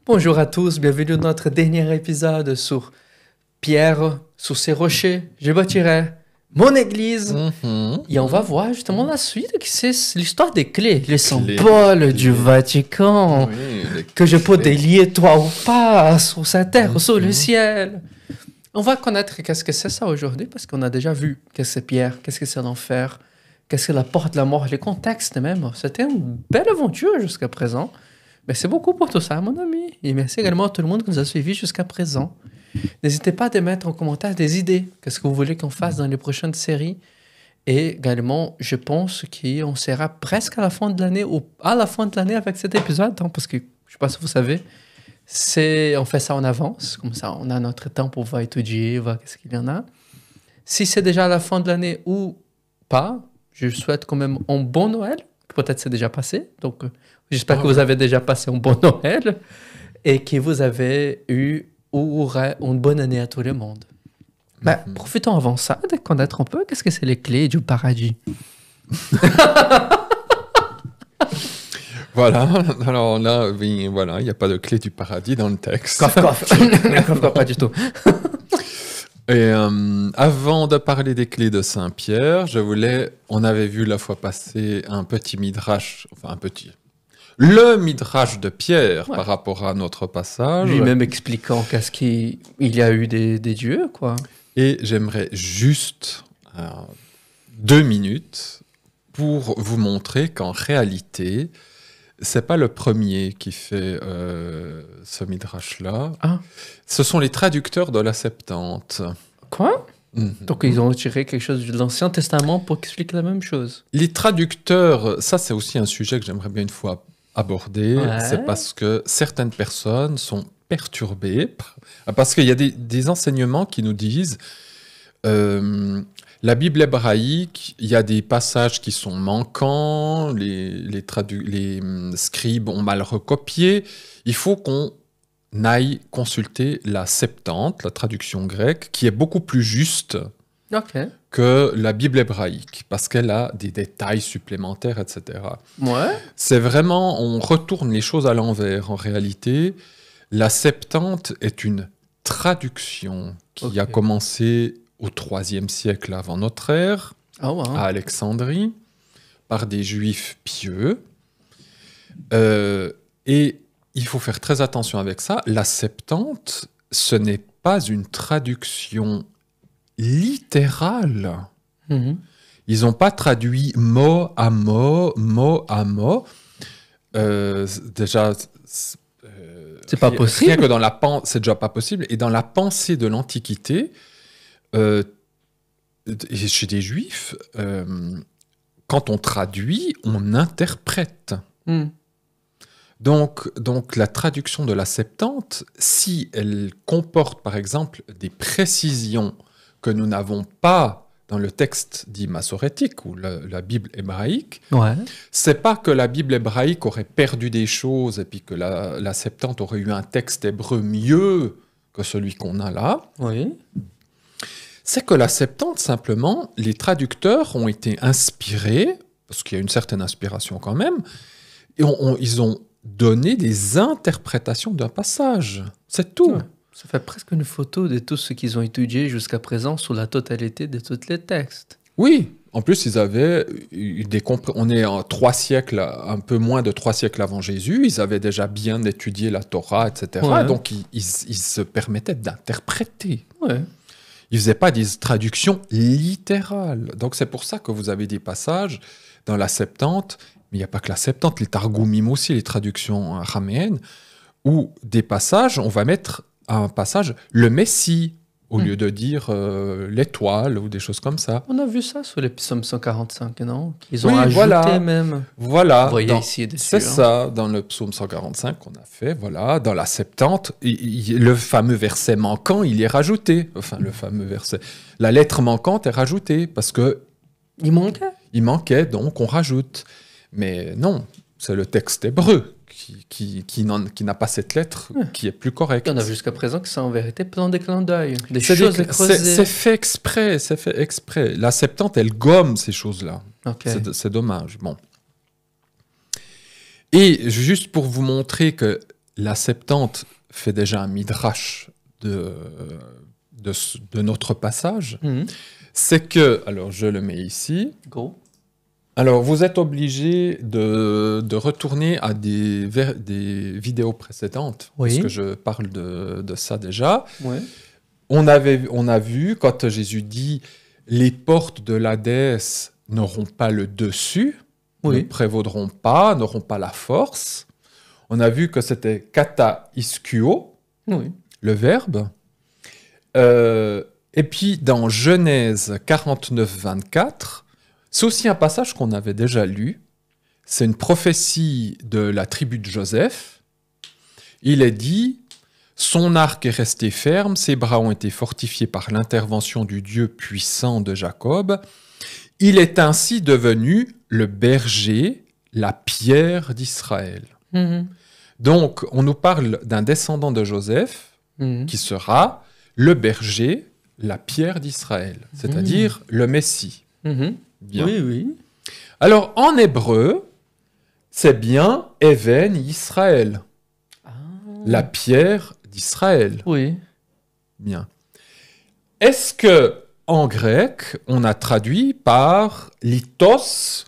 Bonjour à tous, bienvenue dans notre dernier épisode sur Pierre, sur ces rochers, je bâtirai mon église. Et on va voir justement la suite, qui c'est l'histoire des clés, les symboles du Vatican, que je peux délier toi ou pas, sur sa terre ou sur le ciel. On va connaître qu'est-ce que c'est ça aujourd'hui, parce qu'on a déjà vu qu'est-ce que c'est Pierre, qu'est-ce que c'est l'enfer, qu'est-ce que la porte de la mort, les contextes même. C'était une belle aventure jusqu'à présent. Merci beaucoup pour tout ça, mon ami. Et merci également à tout le monde qui nous a suivis jusqu'à présent. N'hésitez pas à mettre en commentaire des idées. Qu'est-ce que vous voulez qu'on fasse dans les prochaines séries? Et également, je pense qu'on sera presque à la fin de l'année ou à la fin de l'année avec cet épisode. Hein, parce que, je ne sais pas si vous savez, on fait ça en avance. Comme ça, on a notre temps pour voir étudier, voir qu'est-ce qu'il y en a. Si c'est déjà à la fin de l'année ou pas, je souhaite quand même un bon Noël. Peut-être c'est déjà passé. Donc, j'espère que vous avez déjà passé un bon Noël et que vous avez eu ou aurez une bonne année à tout le monde. Profitons avant ça de connaître un peu qu'est-ce que c'est les clés du paradis. Voilà, alors là, oui, voilà, il n'y a pas de clé du paradis dans le texte. Coff, pas du tout. Et avant de parler des clés de Saint-Pierre, on avait vu la fois passée un petit midrash, le midrash de Pierre par rapport à notre passage. Lui-même expliquant qu'est-ce qu'il y a eu des dieux, quoi. Et j'aimerais juste 2 minutes pour vous montrer qu'en réalité, c'est pas le premier qui fait ce midrash-là. Ah. Ce sont les traducteurs de la Septante. Quoi? Donc ils ont tiré quelque chose de l'Ancien Testament pour expliquer la même chose. Les traducteurs, ça c'est aussi un sujet que j'aimerais bien une fois aborder. C'est parce que certaines personnes sont perturbées, parce qu'il y a des enseignements qui nous disent la Bible hébraïque, il y a des passages qui sont manquants, les scribes ont mal recopié. Il faut qu'on aille consulter la Septante, la traduction grecque, qui est beaucoup plus juste que la Bible hébraïque, parce qu'elle a des détails supplémentaires, etc. C'est vraiment, on retourne les choses à l'envers. En réalité, la Septante est une traduction qui a commencé au IIIe siècle avant notre ère, à Alexandrie, par des Juifs pieux. Et il faut faire très attention avec ça. La Septante, ce n'est pas une traduction littérale. Ils n'ont pas traduit mot à mot, mot à mot. Déjà, c'est pas possible. Rien que c'est déjà pas possible. Et dans la pensée de l'Antiquité, chez des Juifs, quand on traduit, on interprète. Donc la traduction de la Septante, si elle comporte par exemple des précisions que nous n'avons pas dans le texte dit massorétique ou la Bible hébraïque, c'est pas que la Bible hébraïque aurait perdu des choses et puis que la Septante aurait eu un texte hébreu mieux que celui qu'on a là. C'est que la Septante, simplement, les traducteurs ont été inspirés, parce qu'il y a une certaine inspiration quand même, et ils ont donné des interprétations d'un passage. C'est tout. Ça fait presque une photo de tout ce qu'ils ont étudié jusqu'à présent sur la totalité de tous les textes. Oui, en plus ils avaient on est en 3 siècles, un peu moins de 3 siècles avant Jésus, ils avaient déjà bien étudié la Torah, etc. Donc ils se permettaient d'interpréter. Ils ne faisaient pas des traductions littérales. Donc c'est pour ça que vous avez des passages dans la Septante, mais il n'y a pas que la Septante, les Targumim aussi, les traductions araméennes, où des passages, on va mettre un passage le Messie, au lieu de dire l'étoile ou des choses comme ça. On a vu ça sur les psaumes 145, non? Ils ont ajouté même. Voilà, vous voyez ici dessus, c'est ça, dans le psaume 145 qu'on a fait, voilà, dans la Septante, le fameux verset manquant, il est rajouté. Enfin, le fameux verset. La lettre manquante est rajoutée, parce que... Il manquait? Il manquait, donc on rajoute. Mais non, c'est le texte hébreu qui n'a pas cette lettre qui est plus correcte. On a vu jusqu'à présent que c'est en vérité plein de clins d'œil. C'est fait exprès, La Septante, elle gomme ces choses-là. C'est dommage. Bon. Et juste pour vous montrer que la Septante fait déjà un midrash de notre passage, c'est que, alors je le mets ici, Go. alors vous êtes obligé de retourner à des vidéos précédentes, Oui. parce que je parle de ça déjà. Ouais. On a vu, quand Jésus dit « les portes de l'Hadès n'auront pas le dessus, Oui. ne prévaudront pas, n'auront pas la force », on a vu que c'était « kata iskuo », Oui. le verbe. Et puis, dans Genèse 49, 24, c'est aussi un passage qu'on avait déjà lu. C'est une prophétie de la tribu de Joseph. Il est dit « Son arc est resté ferme, ses bras ont été fortifiés par l'intervention du Dieu puissant de Jacob. Il est ainsi devenu le berger, la pierre d'Israël. Donc, on nous parle d'un descendant de Joseph qui sera le berger, la pierre d'Israël, c'est-à-dire le Messie. Bien. Oui, oui. Alors, en hébreu, c'est bien Even Israël, la pierre d'Israël. Oui. Bien. Est-ce que en grec, on a traduit par litos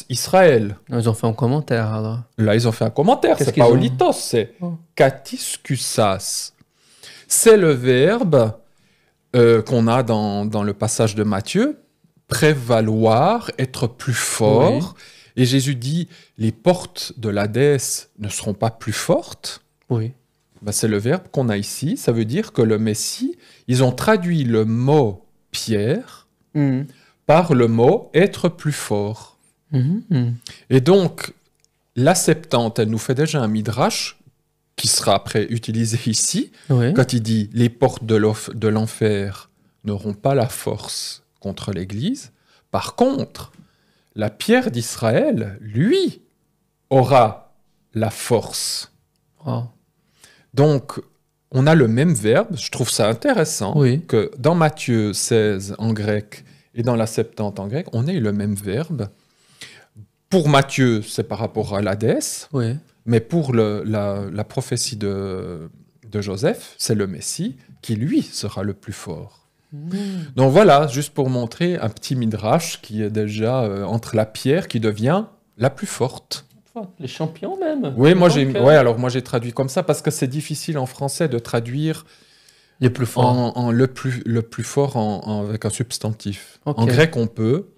Israël? Ils ont fait un commentaire alors. Là, ils ont fait un commentaire. Qu'est-ce C'est pas qu'ils ont- olitos, c'est Oh. katiskusas. C'est le verbe qu'on a dans le passage de Matthieu, prévaloir, être plus fort. Et Jésus dit, les portes de l'Hadès ne seront pas plus fortes. Oui. Ben, c'est le verbe qu'on a ici. Ça veut dire que le Messie, ils ont traduit le mot pierre par le mot être plus fort. Et donc, la Septante, elle nous fait déjà un midrash qui sera après utilisé ici, Oui. quand il dit « les portes de l'enfer n'auront pas la force contre l'Église ». Par contre, la pierre d'Israël, lui, aura la force. Wow. Donc, on a le même verbe. Je trouve ça intéressant Oui. que dans Matthieu 16 en grec et dans la Septante en grec, on ait le même verbe. Pour Matthieu, c'est par rapport à l'Hadès. Oui. Mais pour la prophétie de Joseph, c'est le Messie qui, lui, sera le plus fort. Donc voilà, juste pour montrer un petit midrash qui est déjà entre la pierre qui devient la plus forte. Les champions même. Oui, Les alors moi j'ai traduit comme ça parce que c'est difficile en français de traduire Les plus forts. en le plus fort avec un substantif. Ok. En grec, on peut.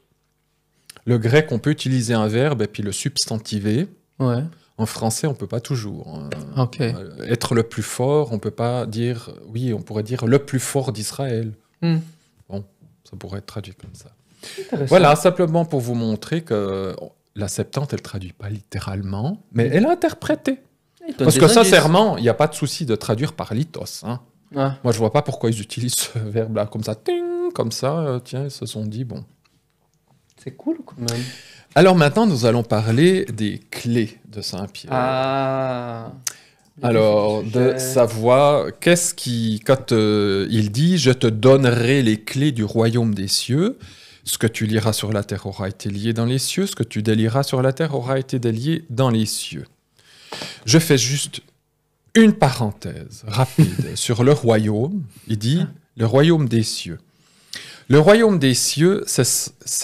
Le grec, on peut utiliser un verbe et puis le substantiver. Ouais. En français, on peut pas toujours. Ok. Être le plus fort, on peut pas dire... Oui, on pourrait dire le plus fort d'Israël. Bon, ça pourrait être traduit comme ça. Intéressant. Voilà, simplement pour vous montrer que la Septante, elle traduit pas littéralement, mais elle a interprété. Ils donnent Parce des que indices. sincèrement, il n'y a pas de souci de traduire par litos. Hein. Ah. Moi, je vois pas pourquoi ils utilisent ce verbe-là comme ça. Ting, comme ça, tiens, ils se sont dit, bon. C'est cool quand même. Alors maintenant, nous allons parler des clés de Saint-Pierre. Ah. Alors, de savoir qu'est-ce qui, quand il dit « Je te donnerai les clés du royaume des cieux », ce que tu liras sur la terre aura été lié dans les cieux, ce que tu délieras sur la terre aura été délié dans les cieux. Je fais juste une parenthèse rapide sur le royaume. Il dit « le royaume des cieux ». Le royaume des cieux, c'est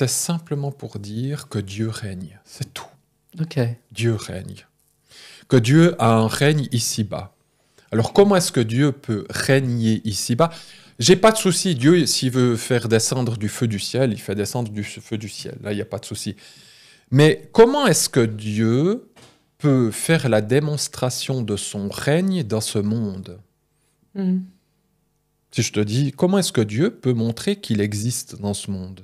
simplement pour dire que Dieu règne, c'est tout. Ok. Dieu règne. Que Dieu a un règne ici-bas. Alors, comment est-ce que Dieu peut régner ici-bas? J'ai pas de souci. Dieu, s'il veut faire descendre du feu du ciel, il fait descendre du feu du ciel. Là, il n'y a pas de souci. Mais comment est-ce que Dieu peut faire la démonstration de son règne dans ce monde? Si je te dis, comment est-ce que Dieu peut montrer qu'il existe dans ce monde?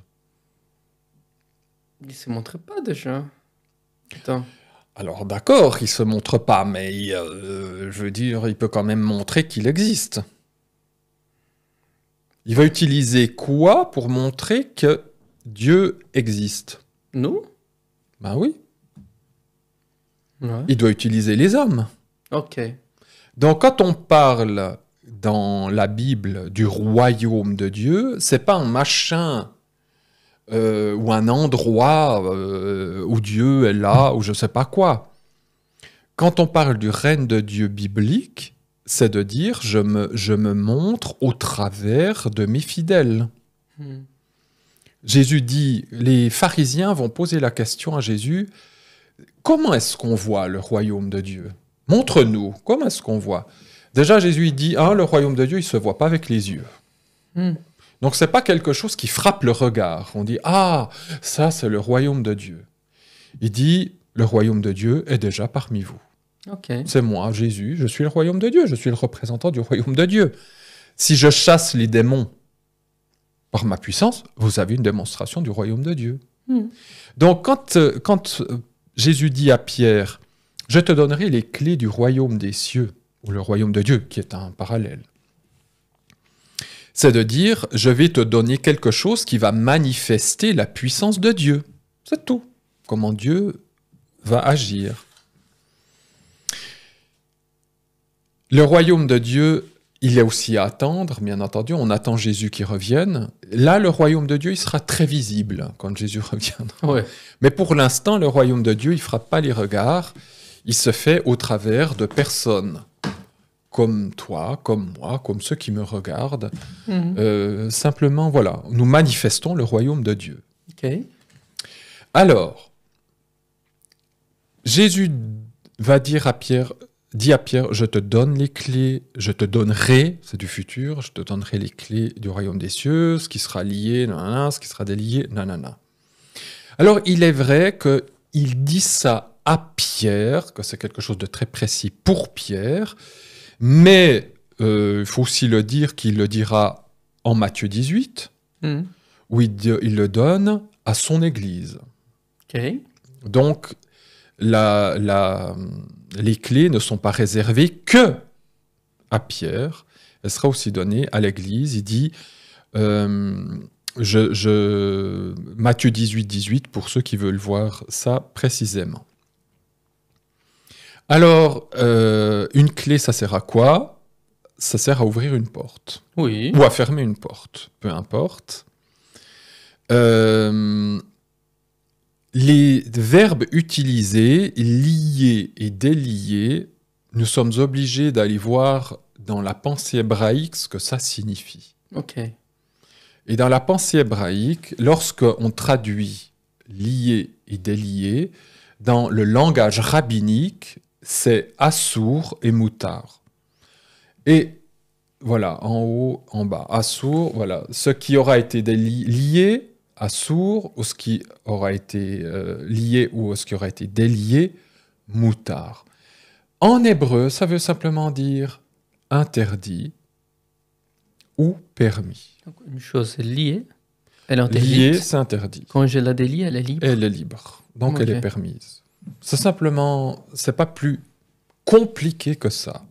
Il se montre pas déjà. Attends. Alors d'accord, il se montre pas, mais je veux dire, il peut quand même montrer qu'il existe. Il va utiliser quoi pour montrer que Dieu existe? Nous? Ben oui, Ouais. il doit utiliser les hommes. Ok. Donc quand on parle dans la Bible du royaume de Dieu, c'est pas un machin ou un endroit où Dieu est là, ou je sais pas quoi. quand on parle du règne de Dieu biblique, c'est de dire je me montre au travers de mes fidèles. Jésus dit, les pharisiens vont poser la question à Jésus, comment est-ce qu'on voit le royaume de Dieu? Montre-nous, comment est-ce qu'on voit? Déjà, Jésus il dit, le royaume de Dieu, il ne se voit pas avec les yeux. Donc, ce n'est pas quelque chose qui frappe le regard. On dit, ça, c'est le royaume de Dieu. Il dit, le royaume de Dieu est déjà parmi vous. Okay. C'est moi, Jésus, je suis le royaume de Dieu, je suis le représentant du royaume de Dieu. Si je chasse les démons par ma puissance, vous avez une démonstration du royaume de Dieu. Donc, quand Jésus dit à Pierre, je te donnerai les clés du royaume des cieux, ou le royaume de Dieu, qui est un parallèle, c'est de dire, je vais te donner quelque chose qui va manifester la puissance de Dieu. C'est tout. Comment Dieu va agir. Le royaume de Dieu, il est aussi à attendre, bien entendu. On attend Jésus qui revienne. Là, le royaume de Dieu, il sera très visible quand Jésus reviendra. Ouais. Mais pour l'instant, le royaume de Dieu, il ne frappe pas les regards. Il se fait au travers de personnes comme toi, comme moi, comme ceux qui me regardent. Simplement, voilà, nous manifestons le royaume de Dieu. Okay. Alors, Jésus va dire à Pierre, dit à Pierre, je te donne les clés, je te donnerai, c'est du futur, je te donnerai les clés du royaume des cieux, ce qui sera lié, nanana, ce qui sera délié, nanana. Alors, il est vrai qu'il dit ça à Pierre, que c'est quelque chose de très précis pour Pierre, mais il faut aussi le dire qu'il le dira en Matthieu 18, où il le donne à son Église. Okay. Donc, les clés ne sont pas réservées que à Pierre, elle sera aussi donnée à l'Église. Il dit, Matthieu 18, 18, pour ceux qui veulent voir ça précisément. Alors, une clé, ça sert à quoi? Ça sert à ouvrir une porte. Oui. Ou à fermer une porte, peu importe. Les verbes utilisés, liés et déliés, nous sommes obligés d'aller voir dans la pensée hébraïque ce que ça signifie. Ok. Et dans la pensée hébraïque, lorsqu'on traduit lié et délié, dans le langage rabbinique, c'est assour et moutar. Et voilà, en haut, en bas, assour, voilà, ce qui aura été lié, assour, ou ce qui aura été lié ou ce qui aura été délié, moutar. En hébreu, ça veut simplement dire interdit ou permis. Donc, une chose est liée, elle est interdite. Lié, c'est interdit. Quand je la délie, elle est libre. Elle est libre, donc Ok. elle est permise. C'est simplement, c'est pas plus compliqué que ça.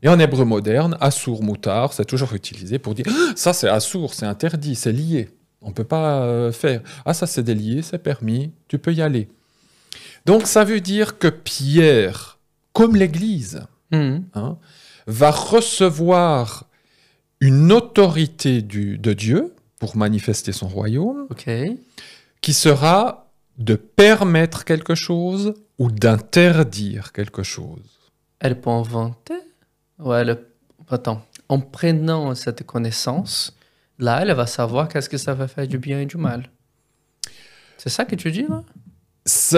Et en hébreu moderne, assour, moutar, c'est toujours utilisé pour dire ça c'est assour, c'est interdit, c'est lié. On ne peut pas faire. Ah, ça c'est délié, c'est permis, tu peux y aller. Donc ça veut dire que Pierre, comme l'Église, va recevoir une autorité de Dieu pour manifester son royaume, Ok. qui sera de permettre quelque chose ou d'interdire quelque chose. Elle peut inventer. Ouais, attends. En prenant cette connaissance, là, elle va savoir qu'est-ce que ça va faire du bien et du mal. C'est ça que tu dis, là?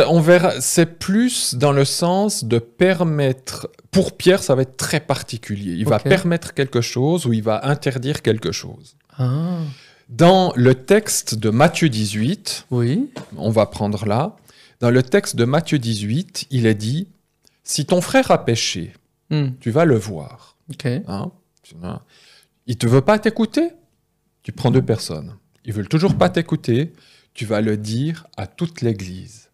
On verra, c'est plus dans le sens de permettre. Pour Pierre, ça va être très particulier. Il va Ok. permettre quelque chose ou il va interdire quelque chose. Ah, Dans le texte de Matthieu 18, oui. on va prendre là, dans le texte de Matthieu 18, il est dit, si ton frère a péché, tu vas le voir. Ok. Hein? Il ne veut pas t'écouter, tu prends deux personnes. Ils ne veulent toujours pas t'écouter, tu vas le dire à toute l'Église.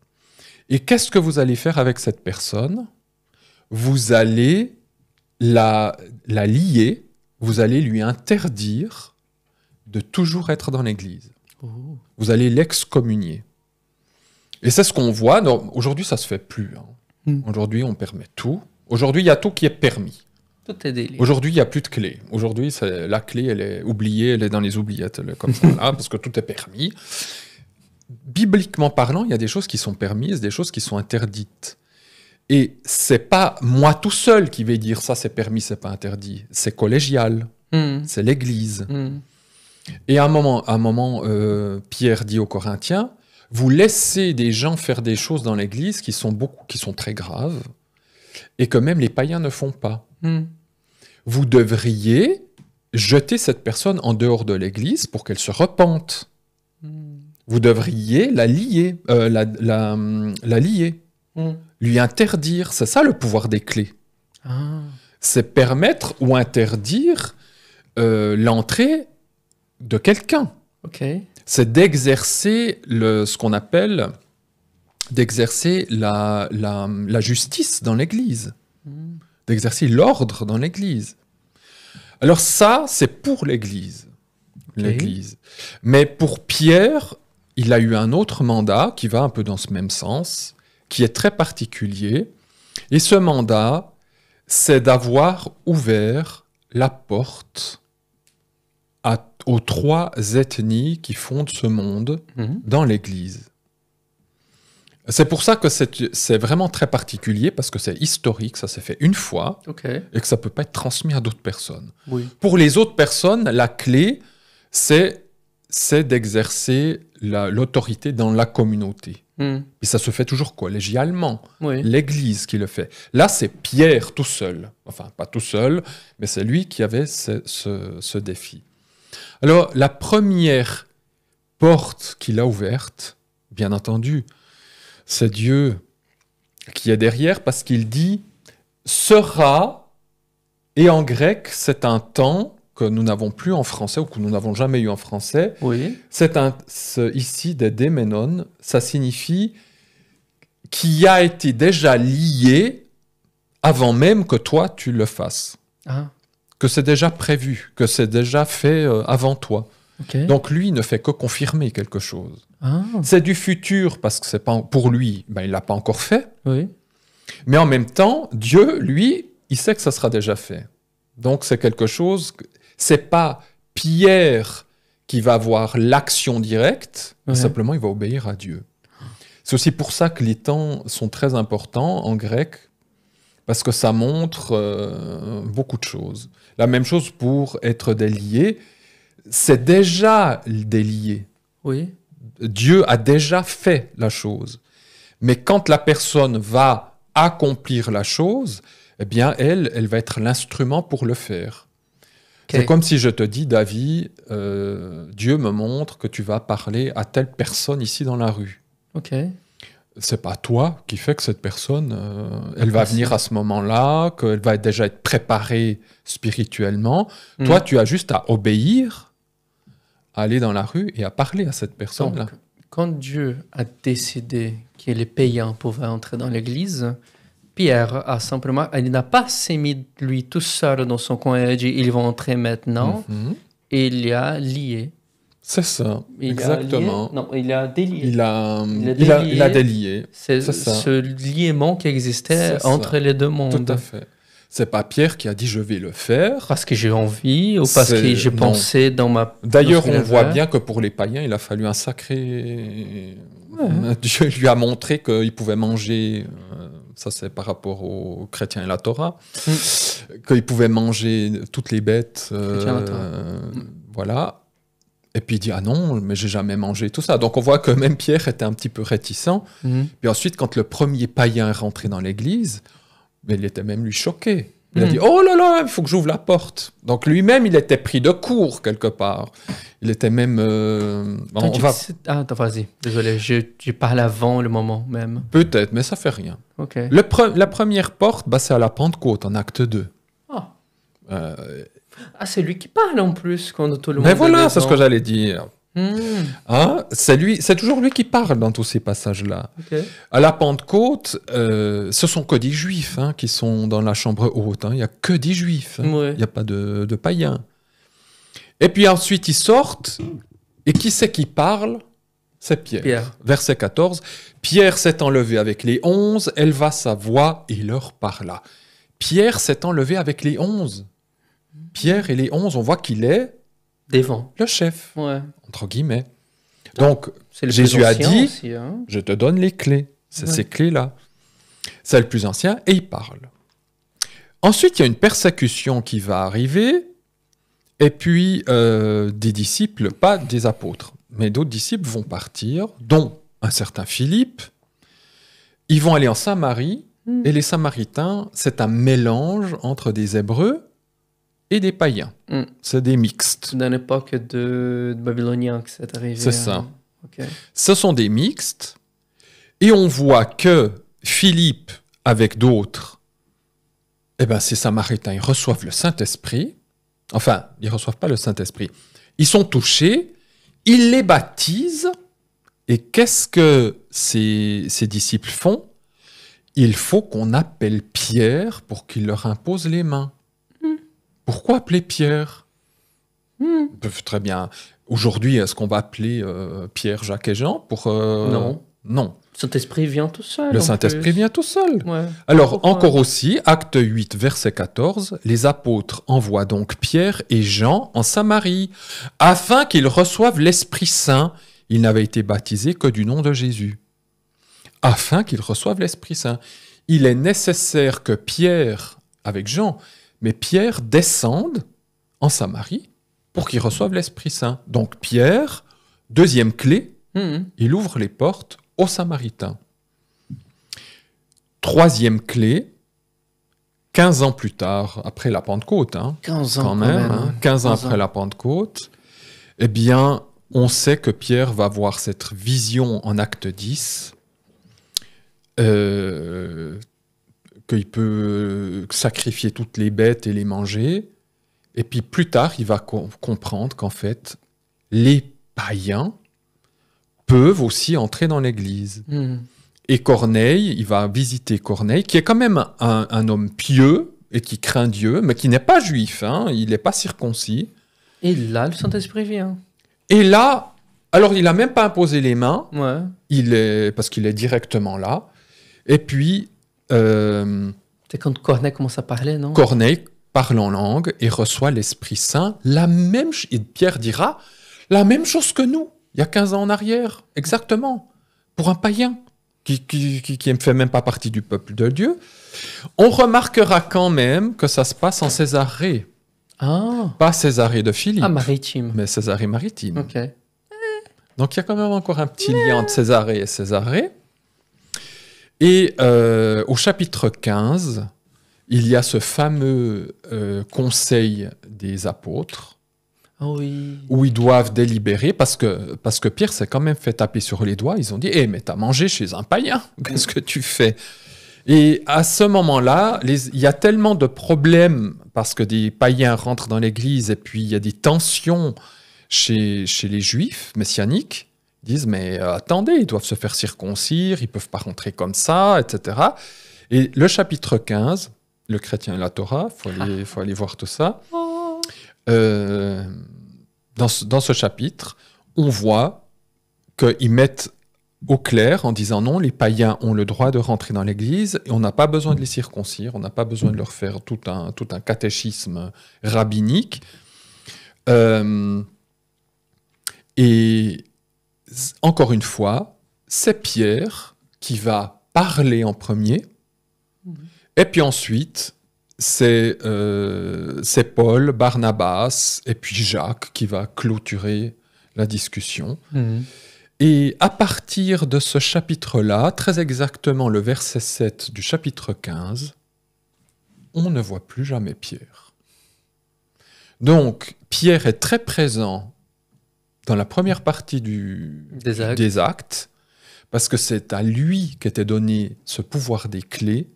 Et qu'est-ce que vous allez faire avec cette personne? Vous allez la lier, vous allez lui interdire de toujours être dans l'Église. Oh. Vous allez l'excommunier. Et c'est ce qu'on voit. Aujourd'hui, ça ne se fait plus. Hein. Aujourd'hui, on permet tout. Aujourd'hui, il y a tout qui est permis. Tout est délire. Aujourd'hui, il n'y a plus de clé. Aujourd'hui, la clé, elle est oubliée, elle est dans les oubliettes, elle est comme ça, là, parce que tout est permis. Bibliquement parlant, il y a des choses qui sont permises, des choses qui sont interdites. Et c'est pas moi tout seul qui vais dire ça, c'est permis, c'est pas interdit. C'est collégial, c'est l'Église. Et à un moment, Pierre dit aux Corinthiens, vous laissez des gens faire des choses dans l'Église qui sont très graves et que même les païens ne font pas. Vous devriez jeter cette personne en dehors de l'Église pour qu'elle se repente. Vous devriez la lier, la lier, lui interdire. C'est ça le pouvoir des clés. C'est permettre ou interdire l'entrée de quelqu'un. C'est d'exercer ce qu'on appelle d'exercer la justice dans l'Église, d'exercer l'ordre dans l'Église. Alors ça, c'est pour l'Église. Mais pour Pierre, il a eu un autre mandat qui va un peu dans ce même sens, qui est très particulier. Et ce mandat, c'est d'avoir ouvert la porte aux 3 ethnies qui fondent ce monde dans l'Église. C'est pour ça que c'est vraiment très particulier, parce que c'est historique, ça s'est fait une fois, et que ça ne peut pas être transmis à d'autres personnes. Pour les autres personnes, la clé, c'est d'exercer l'autorité dans la communauté. Et ça se fait toujours collégialement. L'Église qui le fait. Là, c'est Pierre tout seul. Enfin, pas tout seul, mais c'est lui qui avait ce défi. Alors, la première porte qu'il a ouverte, bien entendu, c'est Dieu qui est derrière, parce qu'il dit « sera », et en grec, c'est un temps que nous n'avons plus en français, ou que nous n'avons jamais eu en français. C'est ici des déménon, ça signifie qui a été déjà lié avant même que toi tu le fasses. Que c'est déjà prévu, que c'est déjà fait avant toi. Donc lui, il ne fait que confirmer quelque chose. C'est du futur, parce que c'est pas pour lui, il ne l'a pas encore fait. Mais en même temps, Dieu, lui, il sait que ça sera déjà fait. Donc c'est quelque chose, c'est pas Pierre qui va avoir l'action directe, mais simplement il va obéir à Dieu. C'est aussi pour ça que les temps sont très importants en grec, parce que ça montre beaucoup de choses. La même chose pour être délié, c'est déjà délié. Dieu a déjà fait la chose. Mais quand la personne va accomplir la chose, eh bien, elle va être l'instrument pour le faire. C'est comme si je te dis, David, Dieu me montre que tu vas parler à telle personne ici dans la rue. C'est pas toi qui fais que cette personne, elle va venir à ce moment-là, qu'elle va déjà être préparée spirituellement. Toi, tu as juste à obéir, à aller dans la rue et à parler à cette personne-là. Donc, quand Dieu a décidé que les païens pouvaient entrer dans l'Église, Pierre a simplement, il n'a pas s'est mis lui tout seul dans son coin et a dit ils vont entrer maintenant, et il y a lié. C'est ça, exactement. Il a délié. Il a délié. C'est ce liement qui existait entre les deux mondes. Tout à fait. C'est pas Pierre qui a dit je vais le faire. Parce que j'ai envie ou parce que j'ai pensé dans ma... D'ailleurs, on voit bien que pour les païens, il a fallu un sacré... Dieu lui a montré qu'il pouvait manger... Ça, c'est par rapport aux chrétiens et la Torah. Qu'il pouvait manger toutes les bêtes. Voilà. Et puis il dit, ah non, mais j'ai jamais mangé tout ça. Donc on voit que même Pierre était un petit peu réticent. Puis ensuite, quand le premier païen est rentré dans l'église, il était même lui choqué. Il a dit, oh là là, il faut que j'ouvre la porte. Donc lui-même, il était pris de court quelque part. Il était même... Attends, vas-y. Désolé, je parle avant le moment même. Peut-être, mais ça fait rien. La première porte, c'est à la Pentecôte, en acte 2. C'est lui qui parle en plus quand tout le monde... Mais voilà, c'est ce que j'allais dire. C'est toujours lui qui parle dans tous ces passages-là. À la Pentecôte, ce sont que des juifs qui sont dans la chambre haute. Il n'y a que des juifs. Il n'y a pas de païens. Et puis ensuite, ils sortent. Et qui c'est qui parle? C'est Pierre. Verset 14. Pierre s'étant levé avec les 11, éleva sa voix et leur parla. Pierre s'étant levé avec les 11. Pierre et les 11, on voit qu'il est devant le chef, entre guillemets. Donc, c'est Jésus a dit, aussi, je te donne les clés. C'est ces clés-là. C'est le plus ancien, et il parle. Ensuite, il y a une persécution qui va arriver, et puis des disciples, pas des apôtres, mais d'autres disciples vont partir, dont un certain Philippe. Ils vont aller en Samarie, et les Samaritains, c'est un mélange entre des Hébreux et des païens. C'est des mixtes. Dans l'époque de Babyloniens que c'est arrivé. C'est ça. Ok. Ce sont des mixtes, et on voit que Philippe, avec d'autres, ces Samaritains, ils reçoivent le Saint-Esprit. Enfin, ils ne reçoivent pas le Saint-Esprit. Ils sont touchés, ils les baptisent, et qu'est-ce que ces disciples font? Il faut qu'on appelle Pierre pour qu'il leur impose les mains. Pourquoi appeler Pierre? Ils peuvent très bien... Aujourd'hui, est-ce qu'on va appeler Pierre, Jacques et Jean pour... Non. Non. Le Saint-Esprit vient tout seul. Le Saint-Esprit vient tout seul. Ouais. Alors, Pourquoi? encore aussi, acte 8, verset 14, les apôtres envoient donc Pierre et Jean en Samarie, afin qu'ils reçoivent l'Esprit Saint. Ils n'avaient été baptisés que du nom de Jésus. Afin qu'ils reçoivent l'Esprit Saint. Il est nécessaire que Pierre, avec Jean, mais Pierre descende en Samarie pour qu'ils reçoivent l'Esprit Saint. Donc Pierre, deuxième clé, il ouvre les portes aux Samaritains. Troisième clé, 15 ans plus tard, après la Pentecôte, 15 ans quand même, 15 ans après la Pentecôte, eh bien, on sait que Pierre va voir cette vision en acte 10, qu'il peut sacrifier toutes les bêtes et les manger, et puis plus tard, il va comprendre qu'en fait, les païens peuvent aussi entrer dans l'Église. Et Corneille, il va visiter Corneille, qui est quand même un homme pieux et qui craint Dieu, mais qui n'est pas juif, il n'est pas circoncis. Et là, le Saint-Esprit vient. Et là, alors il n'a même pas imposé les mains, Ouais. parce qu'il est directement là. Et puis, C'est quand Corneille commence à parler, non? Corneille parle en langue et reçoit l'Esprit Saint. Et Pierre dira, la même chose que nous, il y a 15 ans en arrière, exactement, pour un païen qui ne fait même pas partie du peuple de Dieu. On remarquera quand même que ça se passe en Césarée. Ah. Pas Césarée de Philippe, maritime. mais Césarée maritime. Ok. Donc il y a quand même encore un petit lien entre Césarée et Césarée. Et au chapitre 15, il y a ce fameux conseil des apôtres, Oui. où ils doivent délibérer, parce que Pierre s'est quand même fait taper sur les doigts. Ils ont dit « mais t'as mangé chez un païen, qu'est-ce que tu fais ?» Et à ce moment-là, il y a tellement de problèmes, parce que des païens rentrent dans l'Église, et puis il y a des tensions chez les Juifs messianiques. Ils disent « mais attendez, ils doivent se faire circoncire, ils ne peuvent pas rentrer comme ça, etc. » Et le chapitre 15, le chrétien et la Torah, faut aller voir tout ça. Dans ce chapitre, on voit qu'ils mettent au clair en disant non, les païens ont le droit de rentrer dans l'Église et on n'a pas besoin de les circoncire, on n'a pas besoin de leur faire tout un catéchisme rabbinique. Et encore une fois, c'est Pierre qui va parler en premier, et puis ensuite, c'est Paul, Barnabas et puis Jacques qui va clôturer la discussion. Et à partir de ce chapitre-là, très exactement le verset 7 du chapitre 15, on ne voit plus jamais Pierre. Donc, Pierre est très présent dans la première partie des actes, parce que c'est à lui qu'était donné ce pouvoir des clés,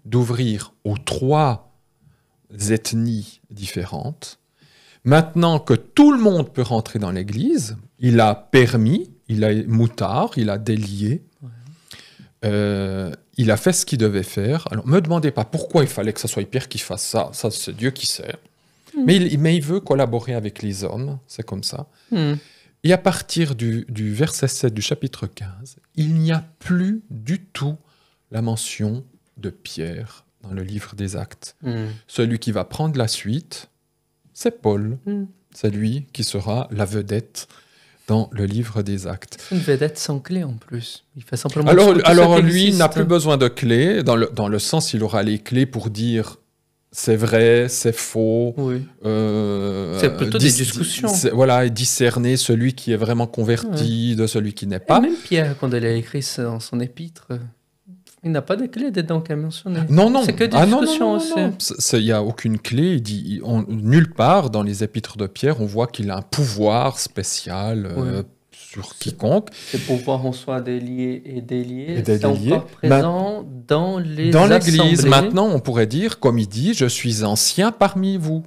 d'ouvrir aux 3 ethnies différentes. Maintenant que tout le monde peut rentrer dans l'Église, il a permis, il a moutard, il a délié, il a fait ce qu'il devait faire. Alors, ne me demandez pas pourquoi il fallait que ce soit Pierre qui fasse ça, ça c'est Dieu qui sait. Mais il veut collaborer avec les hommes, c'est comme ça. Et à partir du verset 7 du chapitre 15, il n'y a plus du tout la mention de Pierre dans le livre des Actes. Celui qui va prendre la suite, c'est Paul. C'est lui qui sera la vedette dans le livre des Actes. C'est une vedette sans clé en plus. Il fait simplement... Alors lui, il n'a plus besoin de clés, dans le sens, il aura les clés pour dire c'est vrai, c'est faux. Oui. C'est plutôt des discussions. Voilà, et discerner celui qui est vraiment converti de celui qui n'est pas. Et même Pierre, quand il a écrit dans son épître, il n'a pas de clé dedans qu'à mentionner. Non. C'est que des discussions aussi. Il n'y a aucune clé. Nulle part dans les épîtres de Pierre, on voit qu'il a un pouvoir spécial sur quiconque. Ce pouvoir en soi délié et délié, c'est encore présent dans les Dans assemblées. l'Église, maintenant, on pourrait dire, comme il dit, je suis ancien parmi vous.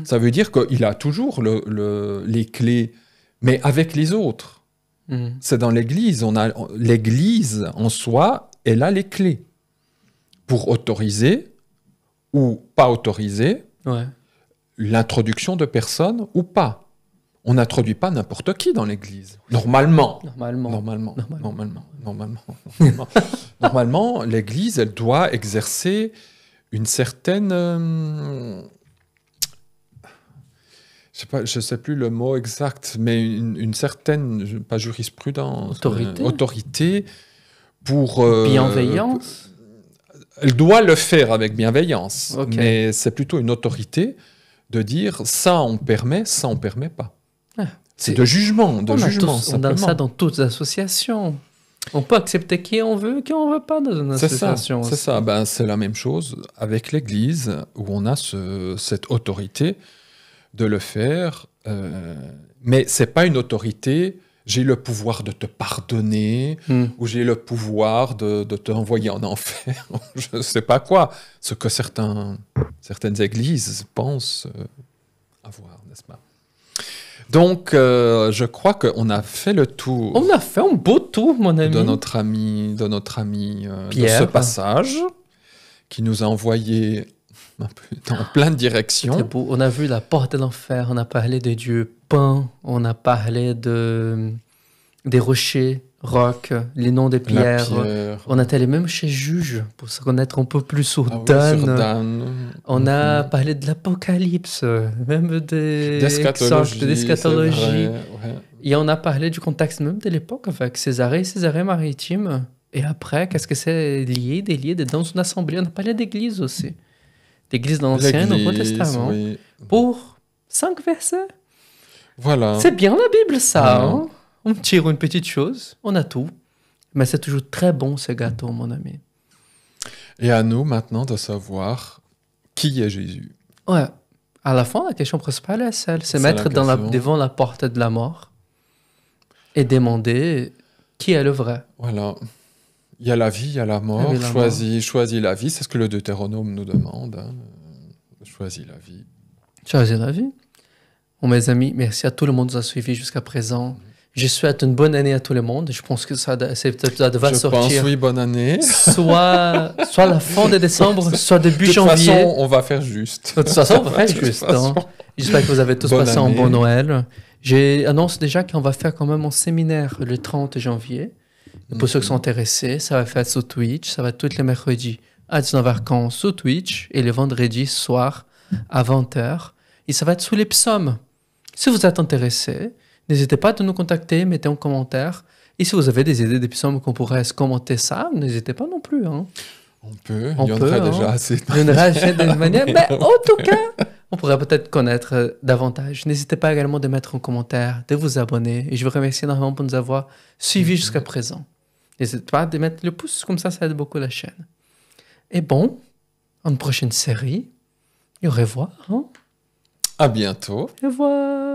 Ça veut dire qu'il a toujours les clés, mais avec les autres. C'est dans l'Église. L'Église en soi, elle a les clés pour autoriser ou pas autoriser l'introduction de personnes ou pas. On n'introduit pas n'importe qui dans l'Église. Normalement, l'Église, elle doit exercer une certaine... je ne sais plus le mot exact, mais une certaine, pas jurisprudence, autorité pour... bienveillance. Elle doit le faire avec bienveillance, mais c'est plutôt une autorité de dire ça on permet pas. C'est de jugement, on a ça dans toutes les associations. On peut accepter qui on veut pas dans une association. C'est ça. C'est la même chose avec l'Église, où on a cette autorité de le faire. Mais c'est pas une autorité, j'ai le pouvoir de te pardonner, ou j'ai le pouvoir de t'envoyer en enfer. Je ne sais pas quoi. Ce que certaines églises pensent avoir, n'est-ce pas? Donc, je crois qu'on a fait le tour. On a fait un beau tour, mon ami. De notre ami Pierre, de ce passage, qui nous a envoyé un peu dans plein de directions. C'est beau. On a vu la porte de l'enfer, on a parlé de Dieu pain, on a parlé des rochers, rocs, les noms des pierres. On a allé même chez Juge pour se connaître un peu plus sur Dan. On a parlé de l'Apocalypse, même d'eschatologie. Et on a parlé du contexte même de l'époque avec Césarée maritime. Et après, qu'est-ce que c'est délié dans une assemblée? On a parlé d'église aussi. L'église de l'Ancien, Nouveau Testament. Oui. Pour 5 versets. Voilà. C'est bien la Bible, ça. Hein? On tire une petite chose, on a tout. Mais c'est toujours très bon, ce gâteau, mon ami. Et à nous, maintenant, de savoir qui est Jésus. Ouais. À la fin, la question principale est celle. C'est mettre devant la porte de la mort et demander qui est le vrai. Voilà. Il y a la vie, il y a la mort. Choisis la vie. C'est ce que le Deutéronome nous demande. Hein. Choisis la vie. Choisis la vie. Bon, mes amis, merci à tout le monde qui nous a suivis jusqu'à présent. Je souhaite une bonne année à tout le monde. Je pense que ça va sortir. Je pense, oui, bonne année. Soit la fin de décembre, soit début janvier. De toute façon, on va faire juste. De toute façon, on va faire juste. Hein. J'espère que vous avez tous passé un bon Noël. J'annonce déjà qu'on va faire quand même un séminaire le 30 janvier. Et pour ceux qui sont intéressés, ça va faire sur Twitch. Ça va être tous les mercredis à 19h15 sur Twitch et les vendredis soir à 20h. Et ça va être sous les psaumes. Si vous êtes intéressés, n'hésitez pas à nous contacter, mettez en commentaire. Et si vous avez des idées des psaumes qu'on pourrait commenter ça, n'hésitez pas non plus. Hein. On peut, il y en aurait déjà assez. Il y en aurait assez de manière. Mais en tout cas, on pourrait peut-être connaître davantage. N'hésitez pas également de mettre en commentaire, de vous abonner. Et je vous remercie énormément pour nous avoir suivis jusqu'à présent. N'hésitez pas de mettre le pouce, comme ça aide beaucoup la chaîne. Et bon, en une prochaine série, et au revoir. Hein? À bientôt. Au revoir.